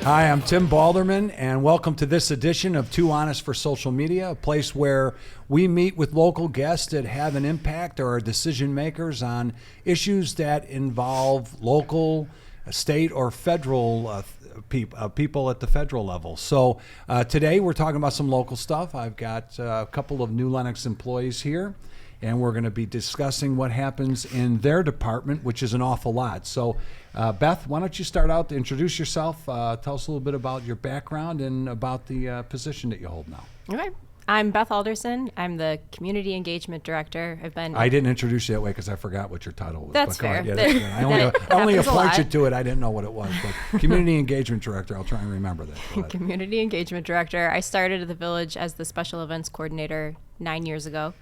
Hi, I'm Tim Baldermann, and welcome to this edition of Too Honest for Social Media, a place where we meet with local guests that have an impact or are decision makers on issues that involve local, state, or federal people at the federal level. So today we're talking about some local stuff. I've got a couple of new Lenox employees here, and we're going to be discussing what happens in their department, which is an awful lot. So, Beth, why don't you start out to introduce yourself, tell us a little bit about your background and about the position that you hold now. Okay. I'm Beth Alderson. I'm the Community Engagement Director. I didn't introduce you that way because I forgot what your title was. That's fair. Yeah, that's I only appointed to it. I didn't know what it was. But Community Engagement Director, I'll try and remember that. Community Engagement Director. I started at the Village as the Special Events Coordinator 9 years ago.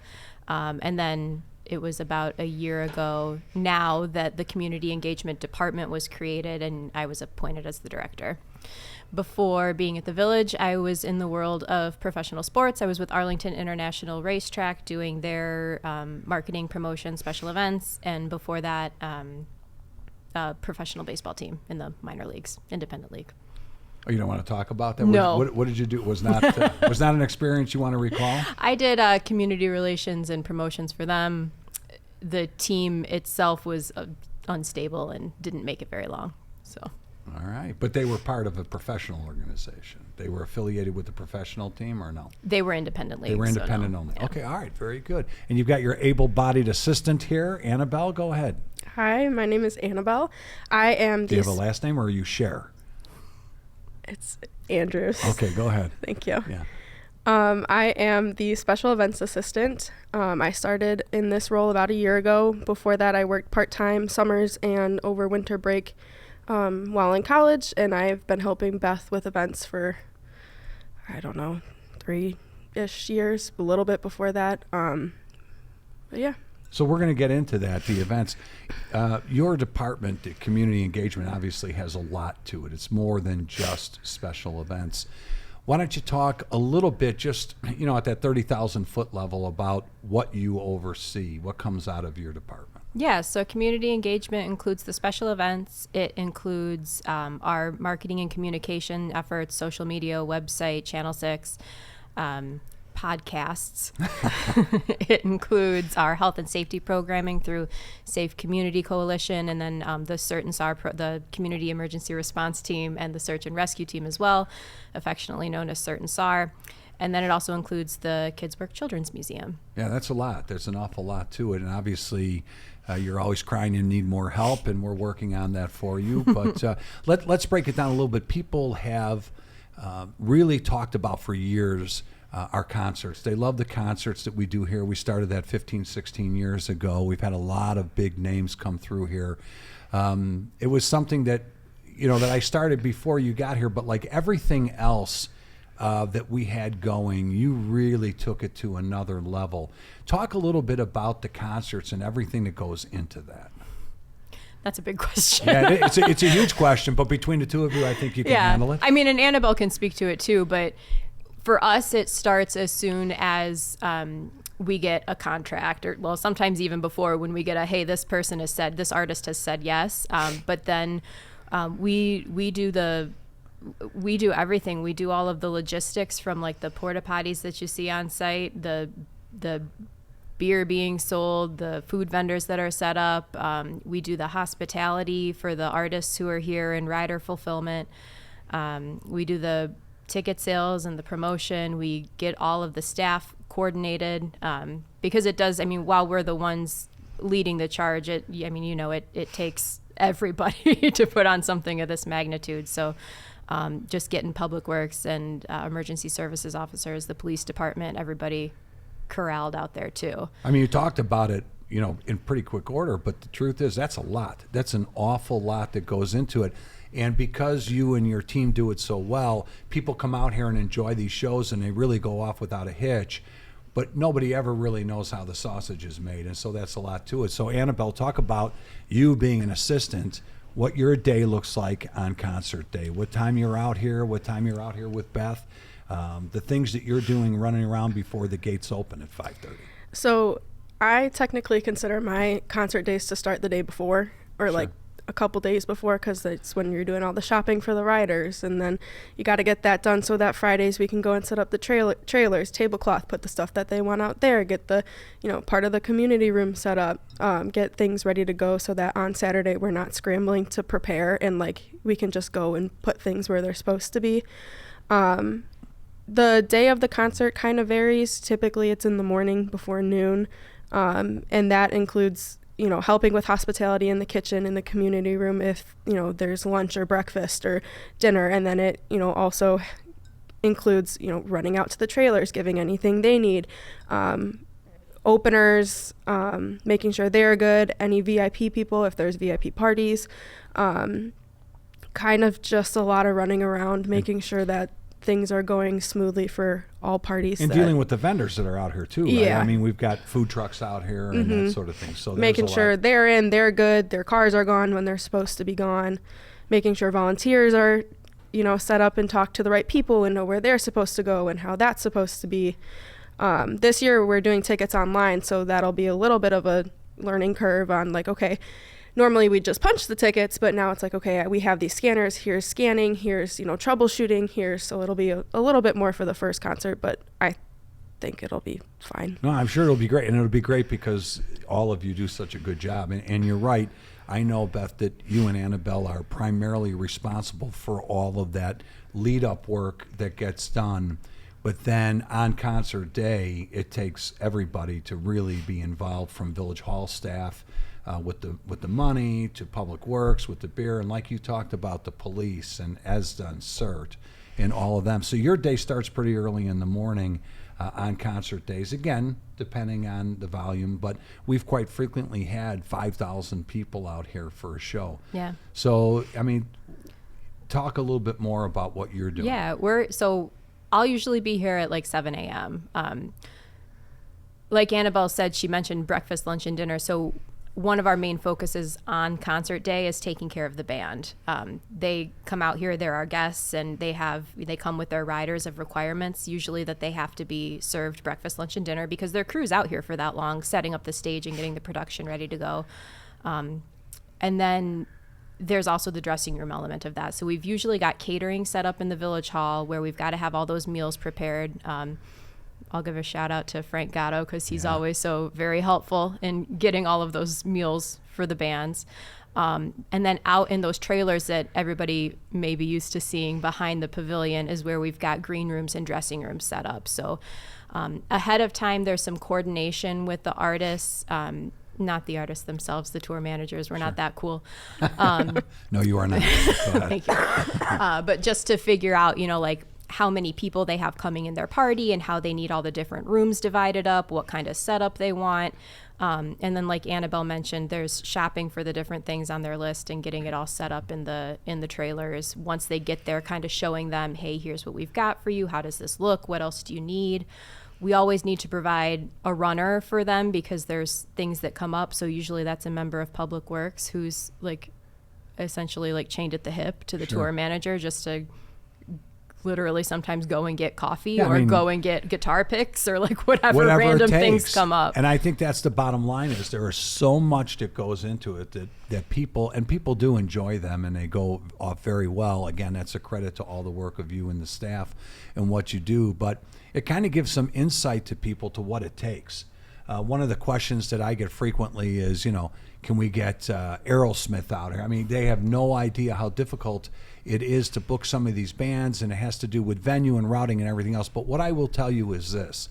And then it was about a year ago now that the Community Engagement Department was created and I was appointed as the director. Before being at the Village, I was in the world of professional sports. I was with Arlington International Racetrack doing their marketing, promotion, special events. And before that, a professional baseball team in the minor leagues, independent league. Oh, you don't want to talk about that? No. What did you do? Was not an experience you want to recall? I did community relations and promotions for them. The team itself was unstable and didn't make it very long. So. All right. But they were part of a professional organization. They were affiliated with the professional team or no? They were independent leagues. They were independent so no. only. Yeah. Okay. All right. Very good. And you've got your able-bodied assistant here, Annabelle. Go ahead. Hi, my name is Annabelle. I am Do you have a last name or are you Cher? It's Andrews. Okay, go ahead. Thank you. Yeah. I am the special events assistant. I started in this role about a year ago. Before that, I worked part-time summers and over winter break while in college, and I've been helping Beth with events for, 3-ish years, a little bit before that. But yeah. So we're going to get into that, the events. Your department, the community engagement, obviously has a lot to it. It's more than just special events. Why don't you talk a little bit, just at that 30,000-foot level, about what you oversee, what comes out of your department? Yeah, so community engagement includes the special events. It includes our marketing and communication efforts, social media, website, Channel 6, podcasts. It includes our health and safety programming through Safe Community Coalition, and then the CERT and SAR, the Community Emergency Response Team, and the Search and Rescue Team as well, affectionately known as CERT and SAR. And then it also includes the Kids Work Children's Museum. Yeah, that's a lot. There's an awful lot to it, and obviously you're always crying you need more help, and we're working on that for you. But let's break it down a little bit. People have really talked about for years our concerts. They love the concerts that we do here. We started that 15, 16 years ago. We've had a lot of big names come through here. It was something that, that I started before you got here, but like everything else that we had going, you really took it to another level. Talk a little bit about the concerts and everything that goes into that. That's a big question. Yeah, it's a huge question, but between the two of you, I think you can handle it. I mean, and Annabelle can speak to it too, but for us, it starts as soon as we get a contract, or sometimes even before, when we get hey, this artist has said yes. But then we do everything. We do all of the logistics, from like the porta potties that you see on site, the beer being sold, the food vendors that are set up. We do the hospitality for the artists who are here and rider fulfillment. We do the ticket sales and the promotion. We get all of the staff coordinated because it does. I mean, while we're the ones leading the charge, it takes everybody to put on something of this magnitude. So just getting public works and emergency services officers, the police department, everybody corralled out there too. I mean, you talked about it, in pretty quick order, but the truth is that's a lot. That's an awful lot that goes into it. And because you and your team do it so well, people come out here and enjoy these shows and they really go off without a hitch. But nobody ever really knows how the sausage is made. And so that's a lot to it. So Annabelle, talk about you being an assistant, what your day looks like on concert day, what time you're out here, what time you're out here with Beth, the things that you're doing running around before the gates open at 5:30. So I technically consider my concert days to start the day before, or Sure. like a couple days before, because it's when you're doing all the shopping for the riders, and then you got to get that done so that Fridays we can go and set up the trailers, tablecloth, put the stuff that they want out there, get the, part of the community room set up, get things ready to go so that on Saturday we're not scrambling to prepare, and we can just go and put things where they're supposed to be. The day of the concert kind of varies. Typically it's in the morning before noon, and that includes helping with hospitality in the kitchen, in the community room, if, there's lunch or breakfast or dinner. And then it, also includes, running out to the trailers, giving anything they need, openers, making sure they're good, any VIP people, if there's VIP parties, kind of just a lot of running around, making sure that things are going smoothly for all parties. And dealing with the vendors that are out here too, right? Yeah. I mean, we've got food trucks out here and that sort of thing. So making sure they're good, their cars are gone when they're supposed to be gone, making sure volunteers are, set up and talk to the right people and know where they're supposed to go and how that's supposed to be. This year we're doing tickets online, so that'll be a little bit of a learning curve on okay, normally we just punch the tickets, but now it's okay, we have these scanners, here's scanning, here's, troubleshooting, so it'll be a little bit more for the first concert, but I think it'll be fine. No, I'm sure it'll be great. And it'll be great because all of you do such a good job. And you're right. I know, Beth, that you and Annabelle are primarily responsible for all of that lead-up work that gets done. But then on concert day, it takes everybody to really be involved, from Village Hall staff, with the money, to Public Works, with the beer, and like you talked about, the police and ESDA and CERT and all of them. So your day starts pretty early in the morning on concert days, again, depending on the volume, but we've quite frequently had 5,000 people out here for a show. Yeah. So, I mean, talk a little bit more about what you're doing. Yeah, I'll usually be here at 7 a.m. Like Annabelle said, she mentioned breakfast, lunch, and dinner. So one of our main focuses on concert day is taking care of the band. They come out here, they're our guests, and they come with their riders of requirements, usually that they have to be served breakfast, lunch, and dinner, because their crew's out here for that long, setting up the stage and getting the production ready to go. And then there's also the dressing room element of that. So we've usually got catering set up in the Village Hall, where we've got to have all those meals prepared. I'll give a shout out to Frank Gatto, because he's always so very helpful in getting all of those meals for the bands. And then out in those trailers that everybody may be used to seeing behind the pavilion is where we've got green rooms and dressing rooms set up. So ahead of time, there's some coordination with the artists, not the artists themselves, the tour managers. We're not that cool. No, you are not. Go ahead. Thank you. But just to figure out, how many people they have coming in their party and how they need all the different rooms divided up, what kind of setup they want. And then, like Annabelle mentioned, there's shopping for the different things on their list and getting it all set up in the trailers. Once they get there, kind of showing them, hey, here's what we've got for you. How does this look? What else do you need? We always need to provide a runner for them, because there's things that come up. So usually that's a member of Public Works who's essentially chained at the hip to the tour manager, just to literally sometimes go and get coffee go and get guitar picks or whatever random things come up. And I think that's the bottom line, is there is so much that goes into it that people do enjoy them, and they go off very well. Again, that's a credit to all the work of you and the staff and what you do, but it kind of gives some insight to people to what it takes. One of the questions that I get frequently is, can we get Aerosmith out here? I mean, they have no idea how difficult it is to book some of these bands, and it has to do with venue and routing and everything else. But what I will tell you is this.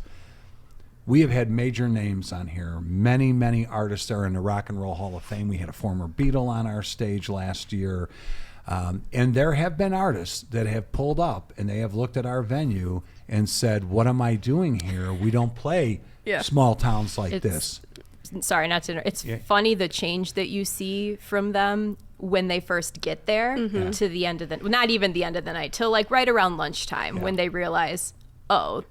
We have had major names on here. Many, many artists are in the Rock and Roll Hall of Fame. We had a former Beatle on our stage last year. And there have been artists that have pulled up, and they have looked at our venue and said, what am I doing here? We don't play small towns like this. Sorry, not to interrupt. It's funny the change that you see from them when they first get there to the end of the, not even the end of the night, till right around lunchtime, when they realize, oh,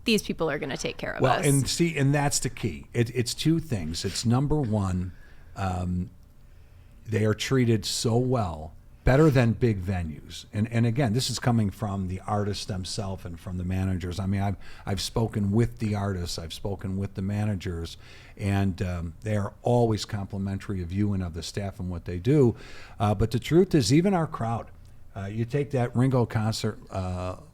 these people are going to take care of us. Well, and that's the key. It's two things. It's number one, they are treated so well better than big venues. And again, this is coming from the artists themselves and from the managers. I mean, I've spoken with the artists, I've spoken with the managers, and they are always complimentary of you and of the staff and what they do. But the truth is, even our crowd, you take that Ringo concert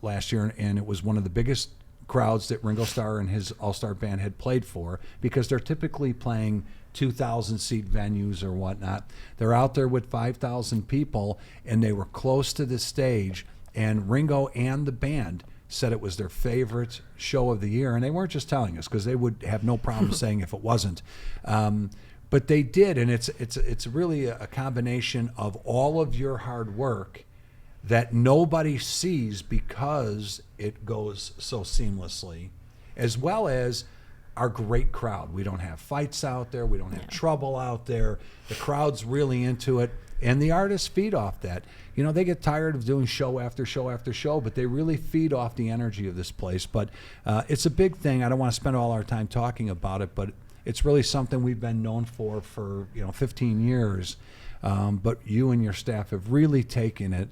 last year, and it was one of the biggest crowds that Ringo Starr and his all-star band had played for, because they're typically playing 2,000 seat venues or whatnot. They're out there with 5,000 people, and they were close to the stage, and Ringo and the band said it was their favorite show of the year, and they weren't just telling us, because they would have no problem saying if it wasn't. But they did, and it's really a combination of all of your hard work that nobody sees because it goes so seamlessly, as well as our great crowd. We don't have fights out there. We don't have trouble out there. The crowd's really into it, and the artists feed off that. You know, they get tired of doing show after show after show, but they really feed off the energy of this place. But it's a big thing. I don't want to spend all our time talking about it, but it's really something we've been known for 15 years. But you and your staff have really taken it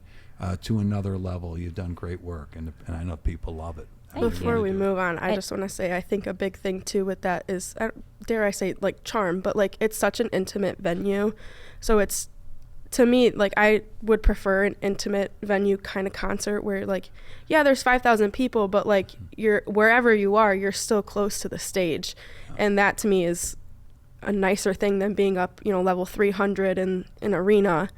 to another level. You've done great work, and I know people love it. Before we move on, I just want to say, I think a big thing too with that is, dare I say, like, charm, but like, it's such an intimate venue. So it's, to me, like, I would prefer an intimate venue kind of concert where, like, yeah, there's 5,000 people, but like, you're wherever you are, you're still close to the stage. And that to me is a nicer thing than being up, level 300 in an arena,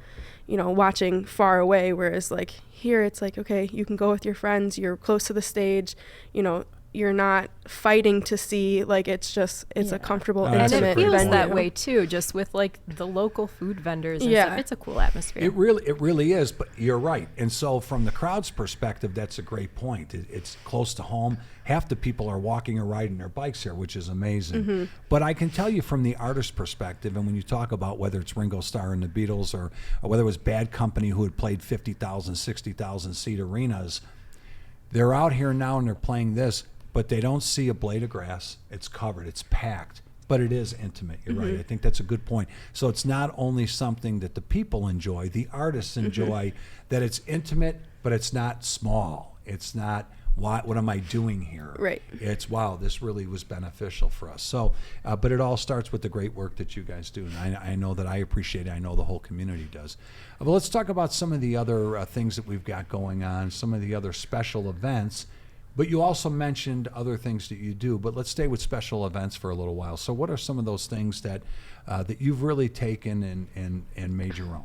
watching far away. Whereas like here, it's like, okay, you can go with your friends, you're close to the stage, you're not fighting to see, like, it's a comfortable, intimate venue. And it feels that way too, just with like the local food vendors and stuff. It's a cool atmosphere. It really is, but you're right. And so from the crowd's perspective, that's a great point. It's close to home. Half the people are walking or riding their bikes here, which is amazing. Mm-hmm. But I can tell you from the artist's perspective, and when you talk about whether it's Ringo Starr and the Beatles or whether it was Bad Company who had played 50,000, 60,000 seat arenas, they're out here now and they're playing this, but they don't see a blade of grass. It's covered, it's packed, but it is intimate. You're right. I think that's a good point. So it's not only something that the people enjoy, the artists enjoy, that it's intimate, but it's not small. It's not, what am I doing here? Right. It's, wow, this really was beneficial for us. So, but it all starts with the great work that you guys do. And I know that I appreciate it. I know the whole community does. But let's talk about some of the other things that we've got going on, some of the other special events. But you also mentioned other things that you do. But let's stay with special events for a little while. So what are some of those things that you've really taken and made your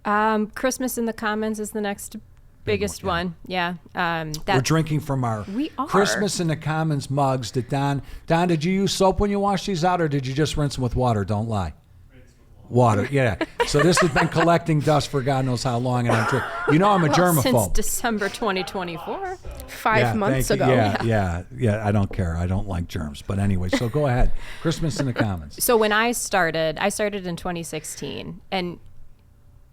own? Christmas in the Commons is the next biggest one. Yeah. We're drinking from our Christmas in the Commons mugs. Don, did you use soap when you washed these out, or did you just rinse them with water? Don't lie. Water, yeah. So this has been collecting dust for God knows how long, and I'm a germaphobe. Since December 2024. 5 months ago. Yeah. I don't care. I don't like germs. But anyway, so go ahead. Christmas in the Commons. So when I started in 2016, and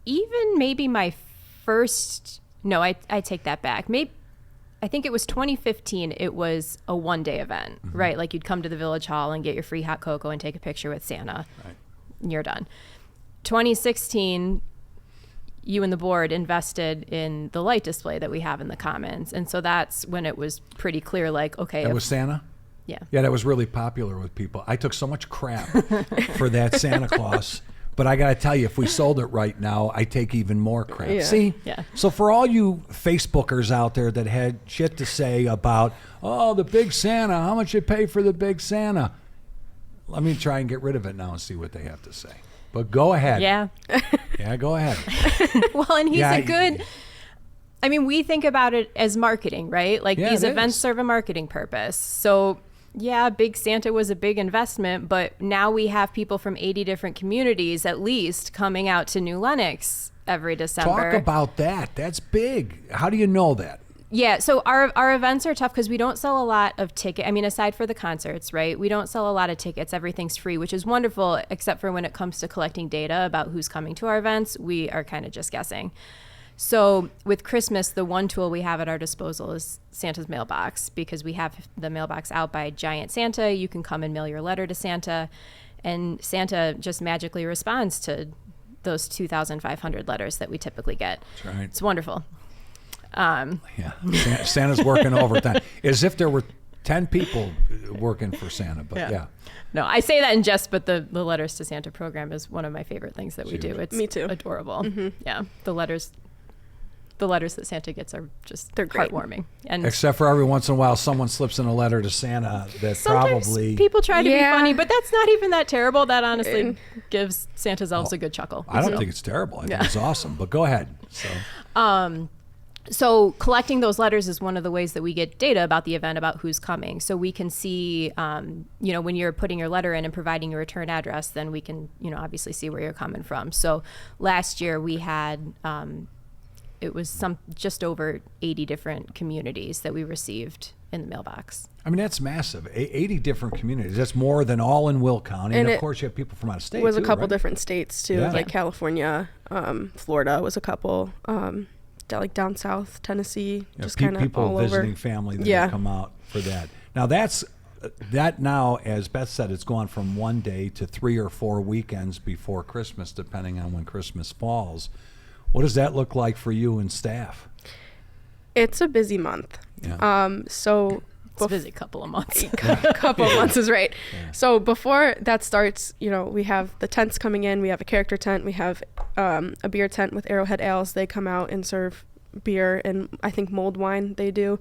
even maybe my first. No, I take that back. I think it was 2015. It was a one-day event, right? Like, you'd come to the Village Hall and get your free hot cocoa and take a picture with Santa. Right. And you're done. 2016, you and the board invested in the light display that we have in the Commons. And so that's when it was pretty clear, like, okay. That was Santa? Yeah. Yeah, that was really popular with people. I took so much crap for that Santa Claus. But I got to tell you, if we sold it right now, I take even more crap. Yeah. See? Yeah. So for all you Facebookers out there that had shit to say about, the big Santa, how much you pay for the big Santa? Let me try and get rid of it now and see what they have to say. But go ahead. Yeah. Yeah, go ahead. Well, and he's we think about it as marketing, right? Like, these events serve a marketing purpose. So, yeah, Big Santa was a big investment, but now we have people from 80 different communities at least coming out to New Lenox every December. Talk about that. That's big. How do you know that? Yeah, so our events are tough because we don't sell a lot of tickets. I mean, aside for the concerts, right? We don't sell a lot of tickets. Everything's free, which is wonderful, except for when it comes to collecting data about who's coming to our events. We are kind of just guessing. So with Christmas, the one tool we have at our disposal is Santa's mailbox, because we have the mailbox out by Giant Santa. You can come and mail your letter to Santa, and Santa just magically responds to those 2,500 letters that we typically get. That's right. It's wonderful. Yeah, Santa's working overtime, as if there were 10 people working for Santa. But yeah. No, I say that in jest, but the Letters to Santa program is one of my favorite things that we do. It's Me too. Adorable. Mm-hmm. Yeah, the letters that Santa gets are just They're great. heartwarming. And Except for every once in a while, someone slips in a letter to Santa that sometimes probably people try to be Yeah. funny, but that's not even that terrible. That honestly gives Santa's elves a good chuckle. I don't think it's terrible. I think it's awesome. But go ahead. So collecting those letters is one of the ways that we get data about the event, about who's coming. So we can see, when you're putting your letter in and providing your return address, then we can, obviously see where you're coming from. So last year we had, it was just over 80 different communities that we received in the mailbox. I mean, that's massive. 80 different communities. That's more than all in Will County. And of course, you have people from out of state. It was too, a couple right? different states too, Yeah. like California, Florida was a couple, like down south, Tennessee, just kind of people all visiting over. family that come out for that. Now that now, as Beth said, it's gone from 1 day to 3 or 4 weekends before Christmas, depending on when Christmas falls. What does that look like for you and staff? It's a busy month. Yeah. So It's a busy couple of months. couple of months is right. Yeah. So before that starts, we have the tents coming in. We have a character tent. We have a beer tent with Arrowhead Ales. They come out and serve beer and I think mulled wine they do.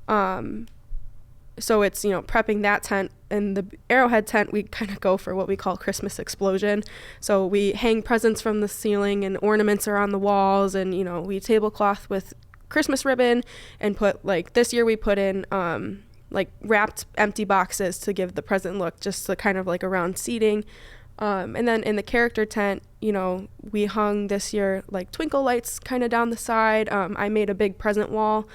So it's, prepping that tent. And the Arrowhead tent, we kind of go for what we call Christmas explosion. So we hang presents from the ceiling and ornaments are on the walls. And, we tablecloth with Christmas ribbon and put, this year we put in wrapped empty boxes to give the present look, just to kind of around seating. And then in the character tent, we hung this year twinkle lights kind of down the side. I made a big present wall,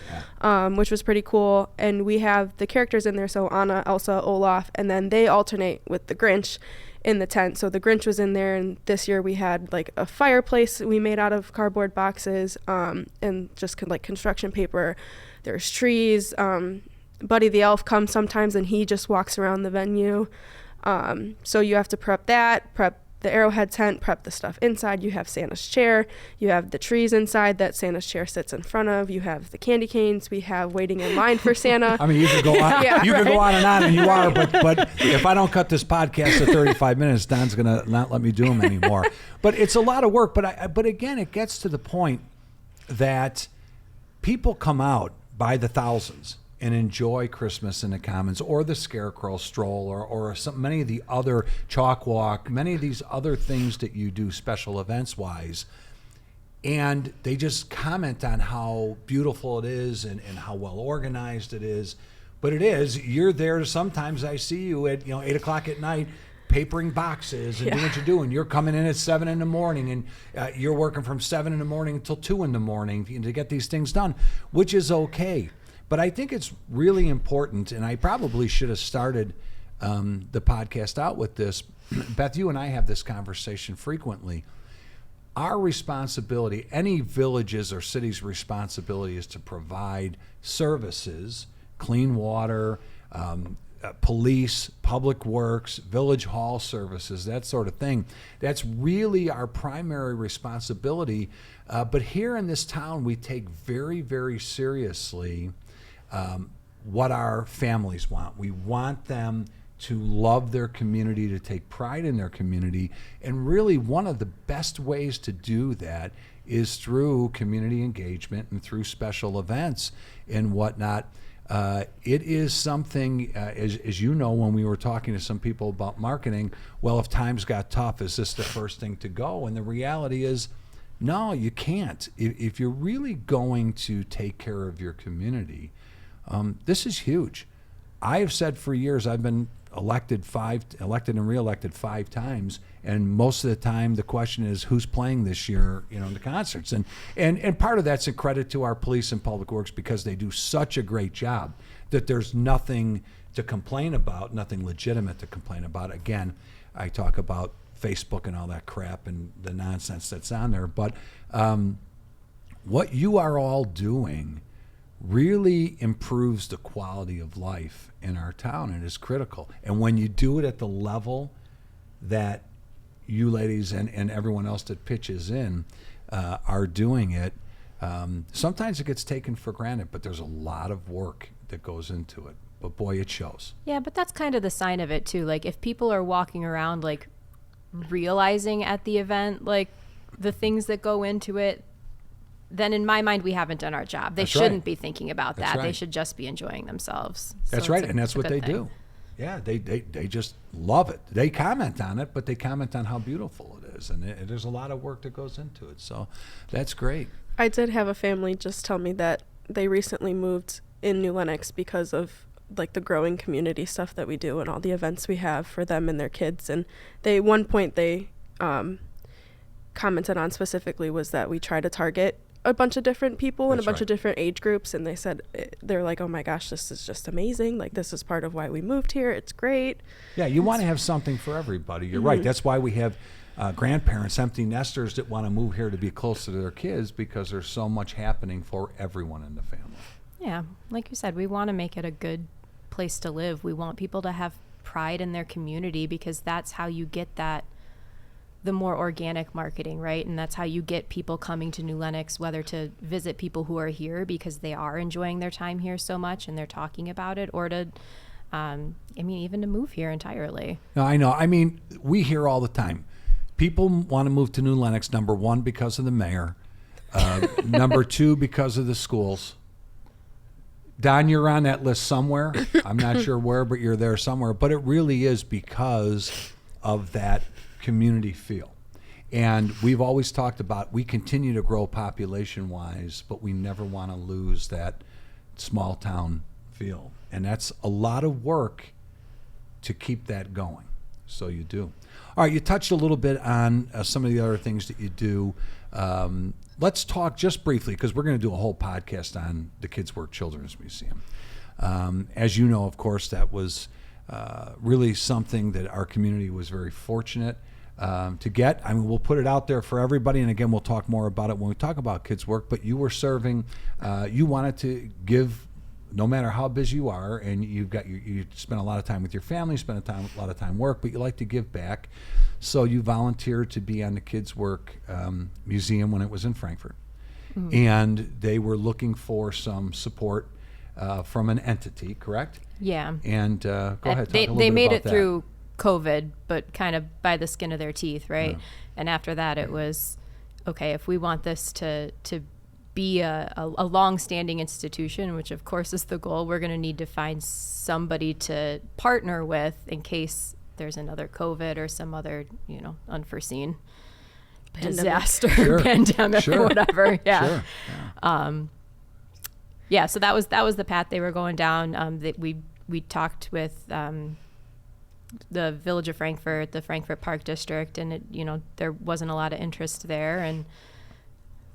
which was pretty cool. And we have the characters in there, so Anna, Elsa, Olaf, and then they alternate with the Grinch in the tent. So the Grinch was in there, and this year we had a fireplace we made out of cardboard boxes, and just construction paper. There's trees. Buddy the Elf comes sometimes and he just walks around the venue. So you have to prep the Arrowhead tent, prep the stuff inside. You have Santa's chair. You have the trees inside that Santa's chair sits in front of. You have the candy canes. We have waiting in line for Santa. I mean, you could go on. Could go on, and you are. But if I don't cut this podcast to 35 minutes, Don's gonna not let me do them anymore. But it's a lot of work. But again, it gets to the point that people come out by the thousands and enjoy Christmas in the Commons, or the Scarecrow Stroll, or many of the other Chalk Walk, many of these other things that you do special events-wise, and they just comment on how beautiful it is and how well organized it is. But it is. You're there. Sometimes I see you at 8 o'clock at night, papering boxes and doing what you do, and you're coming in at 7 in the morning, and you're working from 7 in the morning until 2 in the morning to get these things done, which is okay. But I think it's really important, and I probably should have started the podcast out with this. Beth, you and I have this conversation frequently. Our responsibility, any village's or city's responsibility, is to provide services, clean water, police, public works, village hall services, that sort of thing. That's really our primary responsibility. But here in this town, we take very, very seriously what our families want. We want them to love their community, to take pride in their community. And really, one of the best ways to do that is through community engagement and through special events and whatnot. It is something, as you know, when we were talking to some people about marketing, well, if times got tough, is this the first thing to go? And the reality is, no, you can't. If you're really going to take care of your community, this is huge. I have said for years, I've been elected and reelected 5 times, and most of the time the question is who's playing this year, in the concerts, and part of that's a credit to our police and public works, because they do such a great job that there's nothing to complain about, nothing legitimate to complain about. Again, I talk about Facebook and all that crap and the nonsense that's on there, but what you are all doing really improves the quality of life in our town, and is critical. And when you do it at the level that you ladies and everyone else that pitches in are doing it. Sometimes it gets taken for granted, but there's a lot of work that goes into it. But boy, it shows. Yeah, but that's kind of the sign of it too. Like if people are walking around like realizing at the event like the things that go into it, then in my mind we haven't done our job. They shouldn't be thinking about that. They should just be enjoying themselves. That's right, and that's what they do. Yeah, they just love it. They comment on it, but they comment on how beautiful it is, and there's a lot of work that goes into it. So that's great. I did have a family just tell me that they recently moved in New Lenox because of like the growing community stuff that we do and all the events we have for them and their kids. And one point they commented on specifically was that we try to target a bunch of different people and a bunch of different age groups. And they said, they're like, oh my gosh, this is just amazing. Like, this is part of why we moved here. It's great. Yeah, you want to have something for everybody. You're right. That's why we have grandparents, empty nesters that want to move here to be closer to their kids because there's so much happening for everyone in the family. Yeah, like you said, we want to make it a good place to live. We want people to have pride in their community because that's how you get the more organic marketing, right? And that's how you get people coming to New Lenox, whether to visit people who are here because they are enjoying their time here so much and they're talking about it, or to, even to move here entirely. No, I know. I mean, we hear all the time. People want to move to New Lenox, number one, because of the mayor. Number two, because of the schools. Don, you're on that list somewhere. I'm not sure where, but you're there somewhere. But it really is because of that community feel. And we've always talked about we continue to grow population-wise, but we never want to lose that small town feel. And that's a lot of work to keep that going. So you do. All right, you touched a little bit on some of the other things that you do. Let's talk just briefly, because we're going to do a whole podcast on the Kids Work Children's Museum. As you know, of course, that was really something that our community was very fortunate to get. I mean, we'll put it out there for everybody, and again, we'll talk more about it when we talk about Kids Work, but you were serving, you wanted to give, no matter how busy you are, and you spend a lot of time with your family, spend a lot of time work, but you like to give back. So you volunteered to be on the Kids Work Museum when it was in Frankfurt. And they were looking for some support from an entity, correct? Yeah. And go ahead, talk a little they bit made about it that. through COVID, but kind of by the skin of their teeth, right? Yeah. And after that, it was, okay, if we want this to be a long-standing institution, which of course is the goal, we're going to need to find somebody to partner with in case there's another COVID or some other, unforeseen disaster, pandemic, or whatever. Yeah. Sure. So that was the path they were going down. That we talked with the Village of Frankfurt, the Frankfurt Park District, and there wasn't a lot of interest there, and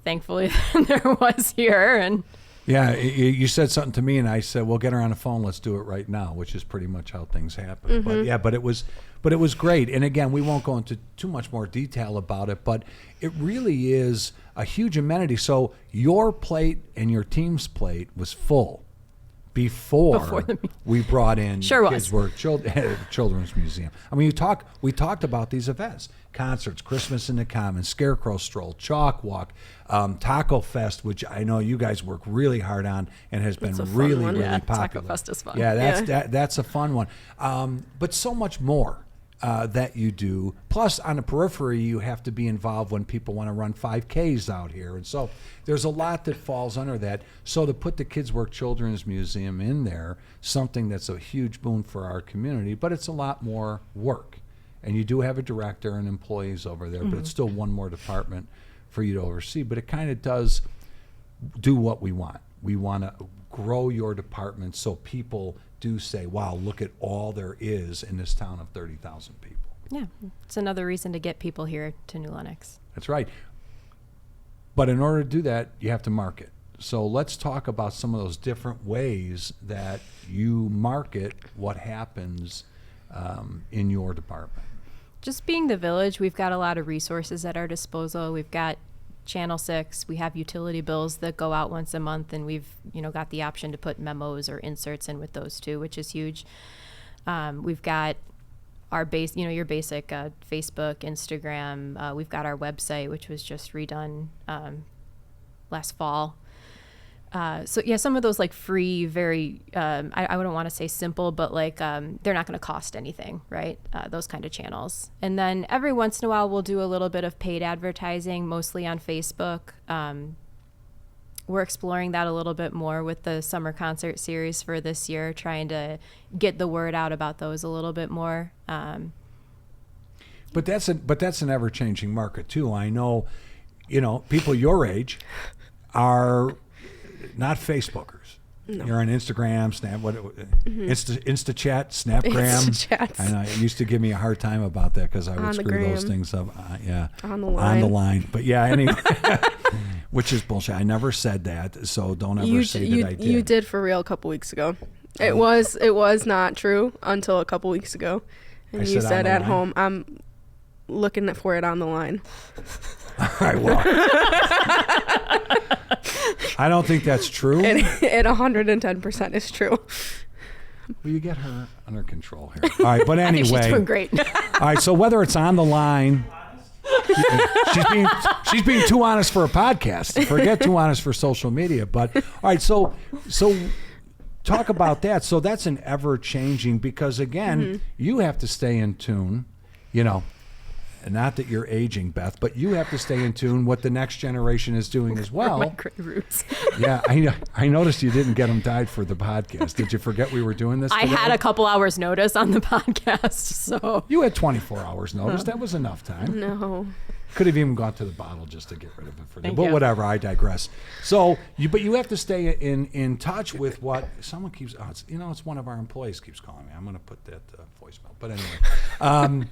thankfully there was here. And yeah, you said something to me, and I said, "Well, get her on the phone. Let's do it right now," which is pretty much how things happen. But it was great. And again, we won't go into too much more detail about it, but it really is a huge amenity. So your plate and your team's plate was full before we brought in Kids Work Children's Museum. I mean, we talked about these events: concerts, Christmas in the Commons, Scarecrow Stroll, Chalk Walk, Taco Fest, which I know you guys work really hard on and has been really popular. Taco Fest is fun. Yeah, that's a fun one. But so much more that you do. Plus, on the periphery, you have to be involved when people want to run 5Ks out here. And so there's a lot that falls under that. So to put the Kids Work Children's Museum in there, something that's a huge boon for our community, but it's a lot more work. And you do have a director and employees over there, but it's still one more department for you to oversee. But it kind of does do what we want. We want to grow your department so people do say, wow, look at all there is in this town of 30,000 people. Yeah, it's another reason to get people here to New Lenox. That's right. But in order to do that, you have to market. So let's talk about some of those different ways that you market what happens in your department. Just being the village, we've got a lot of resources at our disposal. We've got Channel 6, we have utility bills that go out once a month, and we've got the option to put memos or inserts in with those too, which is huge. We've got our base, your basic Facebook, Instagram. We've got our website, which was just redone last fall. So yeah, some of those like free, very, I wouldn't want to say simple, but like they're not going to cost anything, right? Those kind of channels. And then every once in a while, we'll do a little bit of paid advertising, mostly on Facebook. We're exploring that a little bit more with the summer concert series for this year, trying to get the word out about those a little bit more. But that's an ever-changing market too. I know, people your age are not Facebookers. No. You're on Instagram, Snap, InstaChat, Snapgram. InstaChats. I know it used to give me a hard time about that because I would screw those things up. On the line. But yeah, anyway, which is bullshit. I never said that, so don't ever say that I did. You did for real a couple weeks ago. It was not true until a couple weeks ago, and you said at home, "I'm looking for it on the line." All right, well, I don't think that's true. It 110% is true. Will you get her under control here? All right, but anyway. I think she's doing great. All right, so whether it's on the line, she's being too honest for a podcast. Forget too honest for social media. But all right, so talk about that. So that's an ever-changing, because again, you have to stay in tune, not that you're aging, Beth, but you have to stay in tune what the next generation is doing as well. My great roots. Yeah, I noticed you didn't get them dyed for the podcast. Did you forget we were doing this today? I had a couple hours notice on the podcast, so. You had 24 hours notice. That was enough time. No. Could have even gone to the bottle just to get rid of it for them. Thank But you. whatever, I digress. So, but you have to stay in touch with what someone keeps. It's one of our employees keeps calling me. I'm going to put that voicemail. But anyway.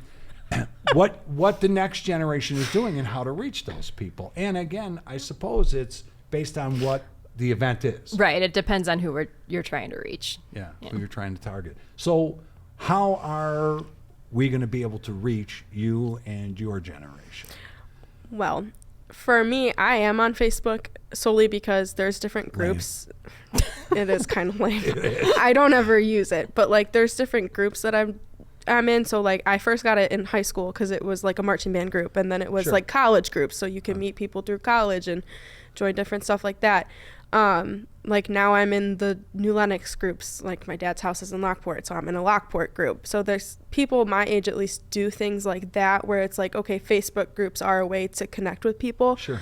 What the next generation is doing and how to reach those people. And again, I suppose it's based on what the event is. Right. It depends on who you're trying to reach. Yeah, who you're trying to target. So how are we going to be able to reach you and your generation? Well, for me, I am on Facebook solely because there's different groups. It is kind of lame. I don't ever use it, but like there's different groups that I'm in. So like I first got it in high school because it was like a marching band group, and then it was like college groups, so you can meet people through college and join different stuff like that. Like now I'm in the new Lenox groups. Like my dad's house is in Lockport, so I'm in a Lockport group. So there's people my age at least do things like that where it's like, okay, Facebook groups are a way to connect with people. Sure.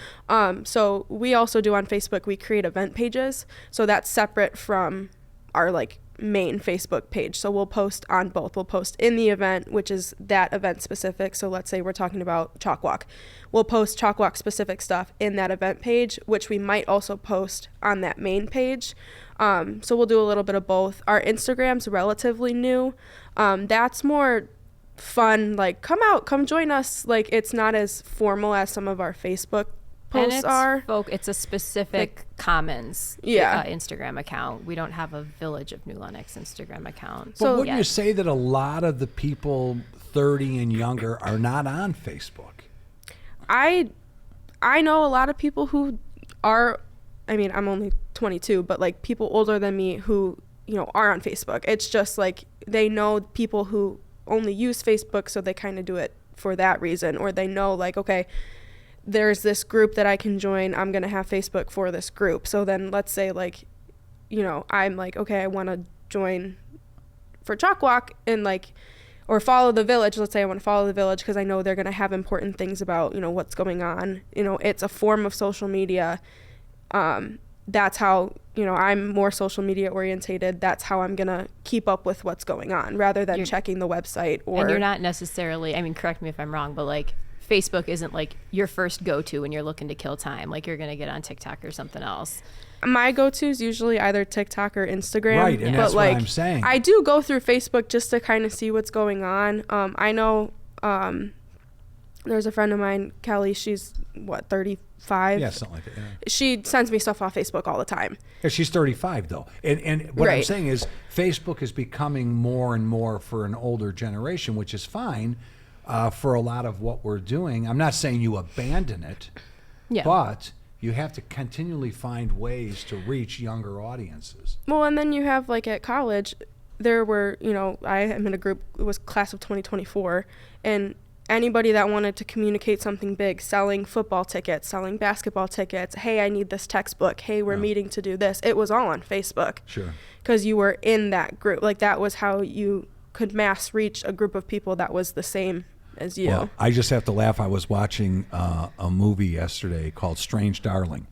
So we also do on Facebook, we create event pages, so that's separate from our like main Facebook page. So we'll post on both. We'll post in the event, which is that event specific. So let's say we're talking about Chalk Walk. We'll post Chalk Walk specific stuff in that event page, which we might also post on that main page. So we'll do a little bit of both. Our Instagram's relatively new. That's more fun, like come out, come join us. Like it's not as formal as some of our Facebook posts are. It's a specific Commons Instagram account. We don't have a Village of New Lenox Instagram account. But wouldn't you say that a lot of the people 30 and younger are not on Facebook? I know a lot of people who are, I'm only 22, but like people older than me who, are on Facebook. It's just like they know people who only use Facebook, so they kind of do it for that reason. Or they know like, okay, there's this group that I can join. I'm going to have Facebook for this group. So then let's say like, I'm like, okay, I want to join for Chalk Walk and like, or follow the village. Let's say I want to follow the village because I know they're going to have important things about, what's going on. It's a form of social media. That's how, I'm more social media orientated. That's how I'm going to keep up with what's going on rather than checking the website. And you're not necessarily, correct me if I'm wrong, but like Facebook isn't like your first go-to when you're looking to kill time. Like you're going to get on TikTok or something else. My go-to is usually either TikTok or Instagram. Right, and that's what I'm saying. I do go through Facebook just to kind of see what's going on. I know there's a friend of mine, Kelly, she's 35? Yeah, something like that. Yeah. She sends me stuff off Facebook all the time. Yeah, she's 35 though. And what I'm Right. saying is Facebook is becoming more and more for an older generation, which is fine for a lot of what we're doing. I'm not saying you abandon it, but you have to continually find ways to reach younger audiences. Well, and then you have like at college, there were, I am in a group, it was class of 2024, and anybody that wanted to communicate something big, selling football tickets, selling basketball tickets, hey, I need this textbook, hey, we're meeting to do this, it was all on Facebook. Sure. Because you were in that group. Like, that was how you could mass reach a group of people that was the same as you. Well, I just have to laugh. I was watching a movie yesterday called Strange Darling.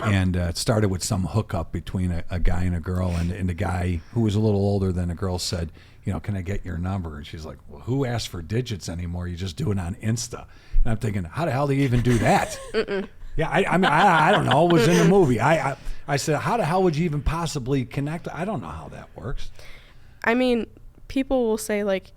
And it started with some hookup between a guy and a girl. And the guy, who was a little older than the girl, said, can I get your number? And she's like, well, who asks for digits anymore? You just do it on Insta. And I'm thinking, how the hell do you even do that? Yeah, I mean, I don't know. It was in the movie. I said, how the hell would you even possibly connect? I don't know how that works. I mean, people will say, like,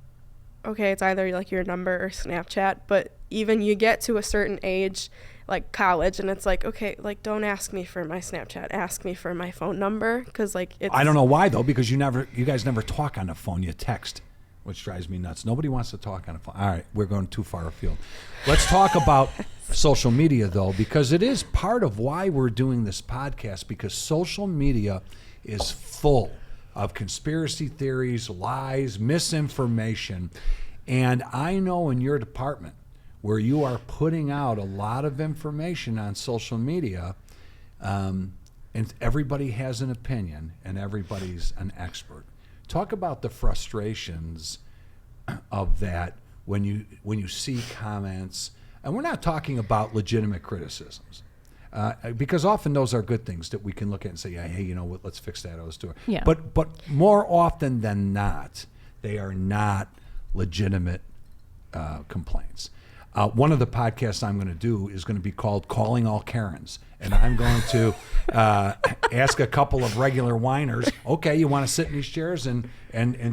okay, it's either like your number or Snapchat, but even you get to a certain age, like college, and it's like, okay, like, don't ask me for my Snapchat, ask me for my phone number, because like it's... I don't know why though, because you guys never talk on the phone, you text, which drives me nuts. Nobody wants to talk on the phone. All right, we're going too far afield. Let's talk about social media though, because it is part of why we're doing this podcast, because social media is full of conspiracy theories, lies, misinformation. And I know in your department where you are putting out a lot of information on social media, and everybody has an opinion and everybody's an expert. Talk about the frustrations of that when you see comments, and we're not talking about legitimate criticisms. Because often those are good things that we can look at and say, yeah, hey, you know what, let's fix that, let's do it. Yeah. But more often than not, they are not legitimate complaints. One of the podcasts I'm going to do is going to be called Calling All Karens. And I'm going to ask a couple of regular whiners, okay, you want to sit in these chairs and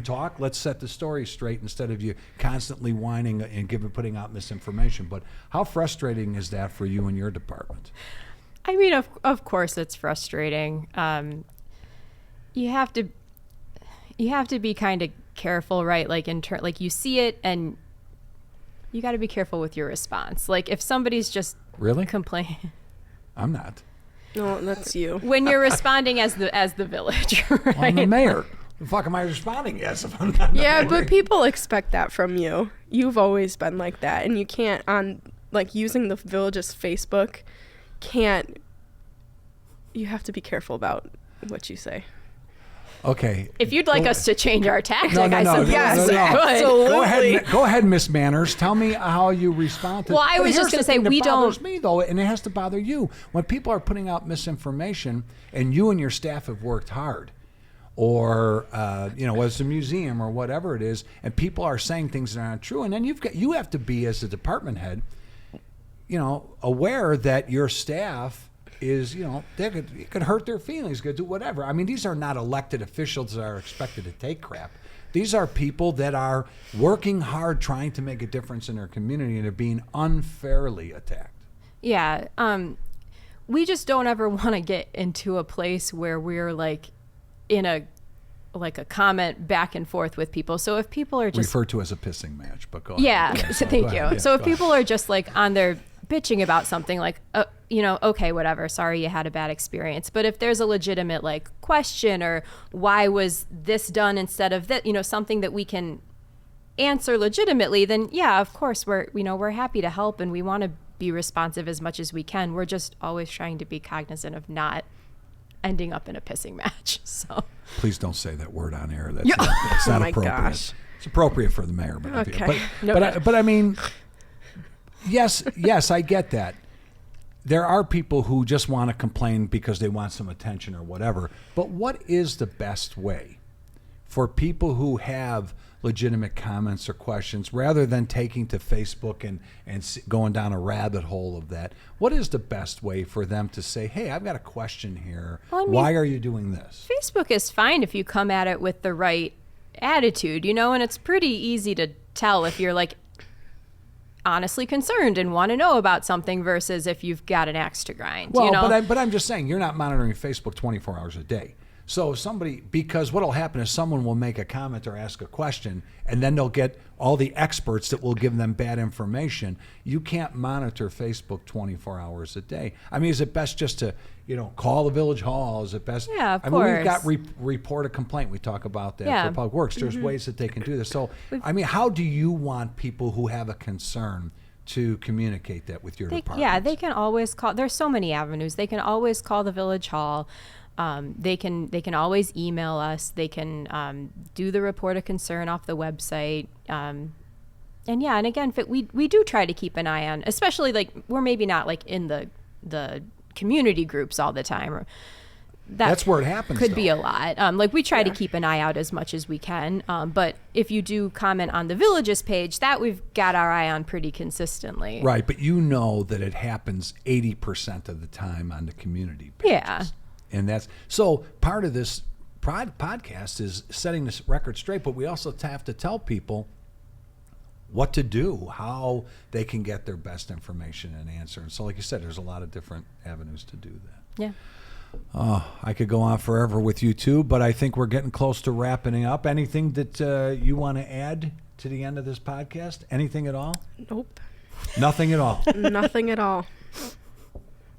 talk? Let's set the story straight instead of you constantly whining and putting out misinformation. But how frustrating is that for you and your department? I mean, of course it's frustrating. You have to be kind of careful, right? Like like you see it and you got to be careful with your response. Like if somebody's just really complaining. I'm not. No, that's you. When you're responding as the village, right? Well, I'm the mayor. The fuck am I responding as if I'm not? Yeah, but people expect that from you. You've always been like that, and you can't using the village's Facebook. You have to be careful about what you say. Okay. If you'd like us to change our tactic, No, I suppose yes, we absolutely. Go ahead, Miss Manners. Tell me how you respond to. Well, I was just going to say we don't. Bothers me though, and it has to bother you when people are putting out misinformation, and you and your staff have worked hard, or whether it's a museum or whatever it is, and people are saying things that aren't true, and then you have to be, as a department head, aware that your staff is, it could hurt their feelings, could do whatever. I mean, these are not elected officials that are expected to take crap. These are people that are working hard, trying to make a difference in their community, and they're being unfairly attacked. Yeah. We just don't ever want to get into a place where we're like in a comment back and forth with people. So if people are just referred to as a pissing match, but go ahead. Yeah. So thank you. Yeah, so if people are just like on their bitching about something, like, okay, whatever, sorry you had a bad experience. But if there's a legitimate like question, or why was this done instead of that, something that we can answer legitimately, then yeah, of course we're happy to help, and we want to be responsive as much as we can. We're just always trying to be cognizant of not ending up in a pissing match. So please don't say that word on air. That's not appropriate. Gosh. It's appropriate for the mayor, but okay. But I mean, yes, I get that. There are people who just want to complain because they want some attention or whatever. But what is the best way for people who have legitimate comments or questions, rather than taking to Facebook and going down a rabbit hole of that? What is the best way for them to say, hey, I've got a question here. Well, why are you doing this? Facebook is fine if you come at it with the right attitude, and it's pretty easy to tell if you're like honestly concerned and want to know about something versus if you've got an axe to grind. Well, but I'm just saying, you're not monitoring Facebook 24 hours a day. So somebody, because what'll happen is someone will make a comment or ask a question, and then they'll get all the experts that will give them bad information. You can't monitor Facebook 24 hours a day. I mean, is it best just to, call the village hall? Is it best? Yeah, of I mean, we've course. got report a complaint. We talk about that Yeah. for Public Works. There's ways that they can do this. So, I mean, how do you want people who have a concern to communicate that with your department? Yeah, they can always call. There's so many avenues. They can always call the village hall. They can always email us. They can do the report of concern off the website. And again, we do try to keep an eye on, especially like we're maybe not like in the community groups all the time. Or that's where it happens. Could be a lot. Like we try to keep an eye out as much as we can. But if you do comment on the village's page, that we've got our eye on pretty consistently. Right, but you know that it happens 80% of the time on the community pages. Yeah. And that's so part of this podcast is setting this record straight, but we also have to tell people what to do, how they can get their best information and answer. And so, like you said, there's a lot of different avenues to do that. Yeah. Oh, I could go on forever with you too, but I think we're getting close to wrapping up. Anything that you want to add to the end of this podcast? Anything at all? Nope. Nothing at all. Nothing at all.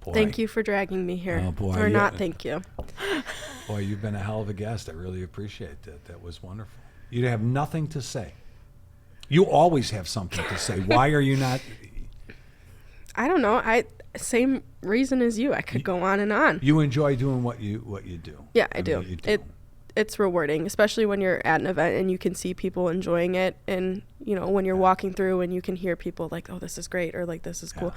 Boy. Thank you for dragging me here. Oh, boy, or yeah. not, thank you. Boy, you've been a hell of a guest. I really appreciate that. That was wonderful. You have nothing to say. You always have something to say. Why are you not? I don't know. Same reason as you. I could go on and on. You enjoy doing what you do. Yeah, I do. mean, you do. It's rewarding, especially when you're at an event and you can see people enjoying it, and when you're walking through and you can hear people like, "Oh, this is great," or like, "This is cool."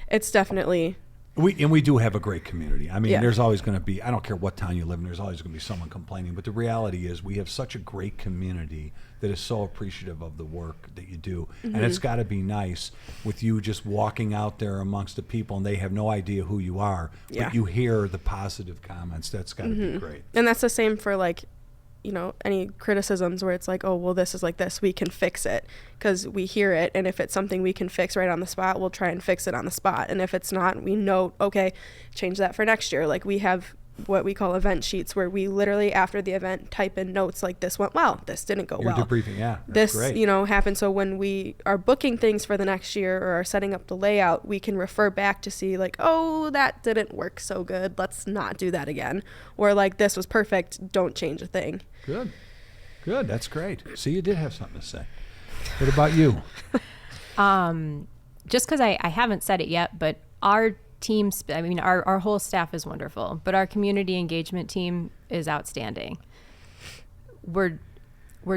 It's definitely. We do have a great community. I mean, Yeah. there's always going to be, I don't care what town you live in, there's always going to be someone complaining. But the reality is we have such a great community that is so appreciative of the work that you do. And it's got to be nice with you just walking out there amongst the people and they have no idea who you are, Yeah. but you hear the positive comments. That's got to be great. And that's the same for like, any criticisms where it's like, "Oh, well, this is like this, we can fix it," because we hear it, and if it's something we can fix right on the spot, we'll try and fix it on the spot. And if it's not, we know, okay, change that for next year. Like we have what we call event sheets where we literally after the event type in notes like, "This went well, this didn't go You're well, debriefing, yeah. That's this great. Happened." So when we are booking things for the next year or are setting up the layout, we can refer back to see like, "Oh, that didn't work so good, let's not do that again," or like, "This was perfect, don't change a thing." Good. That's great. See, you did have something to say. What about you? Just because I haven't said it yet, but our teams, I mean, our whole staff is wonderful, but our community engagement team is outstanding. We're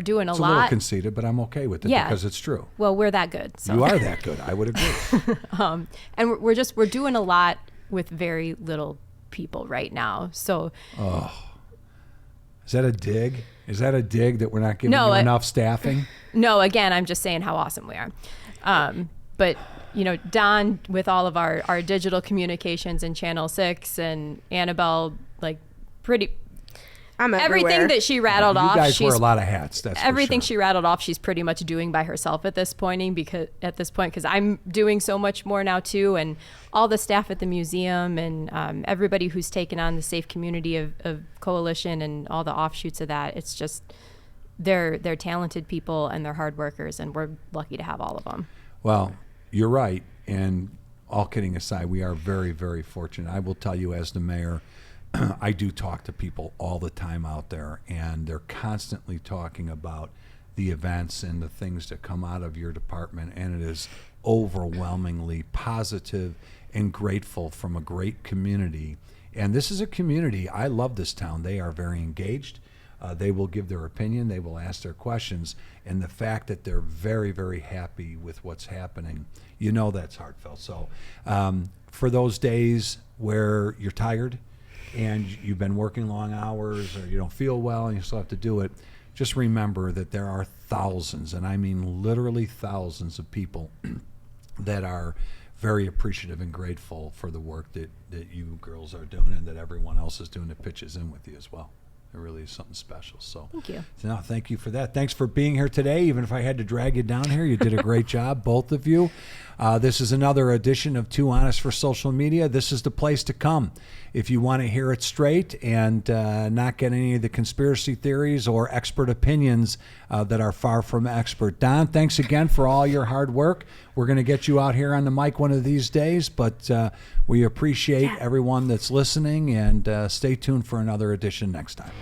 doing It's a little conceited, but I'm okay with it because it's true. Well, we're that good. So. You are that good. I would agree. And we're doing a lot with very little people right now. So. Is that a dig? Is that a dig that we're not giving No, you enough staffing? No, again, I'm just saying how awesome we are. But, Don, with all of our digital communications and Channel 6 and Annabelle, like I'm everywhere. everything that she rattled off. You guys wear she's a lot of hats. That's everything for sure. she rattled off. She's pretty much doing by herself at this point because I'm doing so much more now too, and all the staff at the museum and everybody who's taken on the Safe Community of Coalition and all the offshoots of that. It's just they're talented people and they're hard workers, and we're lucky to have all of them. Well, you're right. And all kidding aside, we are very, very fortunate. I will tell you, as the mayor, I do talk to people all the time out there, and they're constantly talking about the events and the things that come out of your department, and it is overwhelmingly positive and grateful from a great community. And this is a community, I love this town. They are very engaged. They will give their opinion. They will ask their questions. And the fact that they're very, very happy with what's happening, that's heartfelt. So for those days where you're tired and you've been working long hours or you don't feel well and you still have to do it, just remember that there are thousands, and I mean literally thousands of people that are very appreciative and grateful for the work that you girls are doing and that everyone else is doing that pitches in with you as well. It really is something special. So Thank you. No, thank you for that. Thanks for being here today. Even if I had to drag you down here, you did a great job, both of you. This is another edition of Too Honest for Social Media. This is the place to come if you want to hear it straight and not get any of the conspiracy theories or expert opinions that are far from expert. Don, thanks again for all your hard work. We're going to get you out here on the mic one of these days, but we appreciate everyone that's listening, and stay tuned for another edition next time.